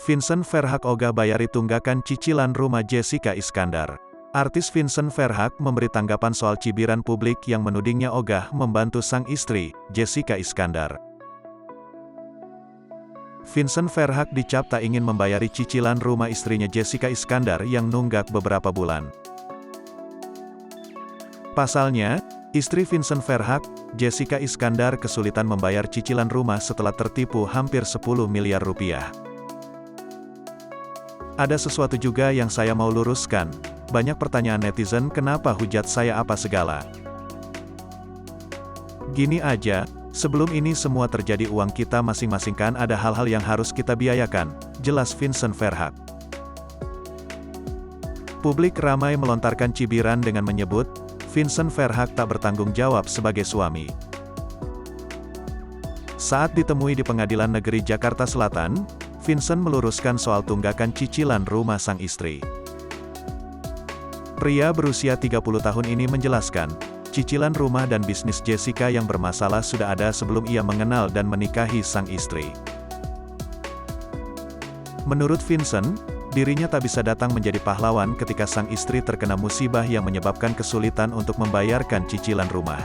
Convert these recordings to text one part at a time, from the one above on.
Vincent Verhaeghe ogah bayari tunggakan cicilan rumah Jessica Iskandar. Artis Vincent Verhaeghe memberi tanggapan soal cibiran publik yang menudingnya ogah membantu sang istri, Jessica Iskandar. Vincent Verhaeghe dicap tak ingin membayari cicilan rumah istrinya Jessica Iskandar yang nunggak beberapa bulan. Pasalnya, istri Vincent Verhaeghe, Jessica Iskandar kesulitan membayar cicilan rumah setelah tertipu hampir 10 miliar rupiah. Ada sesuatu juga yang saya mau luruskan. Banyak pertanyaan netizen kenapa hujat saya apa segala. Gini aja, sebelum ini semua terjadi uang kita masing-masing kan ada hal-hal yang harus kita biayakan, jelas Vincent Verhaeghe. Publik ramai melontarkan cibiran dengan menyebut, Vincent Verhaeghe tak bertanggung jawab sebagai suami. Saat ditemui di Pengadilan Negeri Jakarta Selatan, Vincent meluruskan soal tunggakan cicilan rumah sang istri. Pria berusia 30 tahun ini menjelaskan, cicilan rumah dan bisnis Jessica yang bermasalah sudah ada sebelum ia mengenal dan menikahi sang istri. Menurut Vincent, dirinya tak bisa datang menjadi pahlawan ketika sang istri terkena musibah yang menyebabkan kesulitan untuk membayarkan cicilan rumah.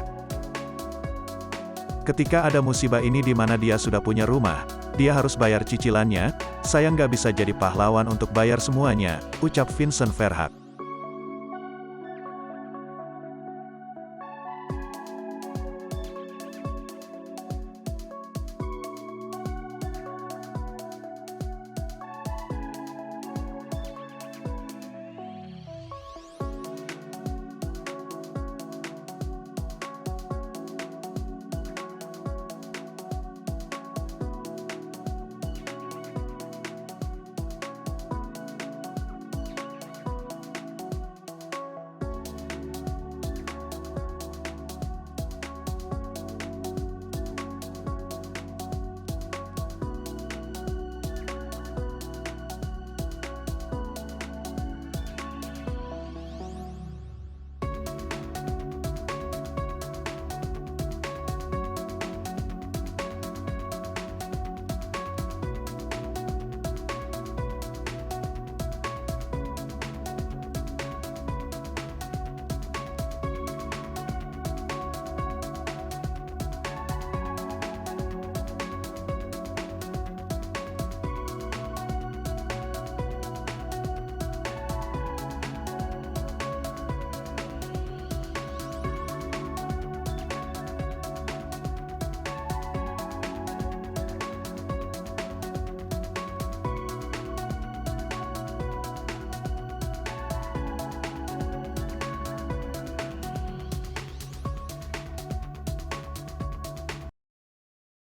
Ketika ada musibah ini di mana dia sudah punya rumah, dia harus bayar cicilannya, saya nggak bisa jadi pahlawan untuk bayar semuanya, ucap Vincent Verhaeghe.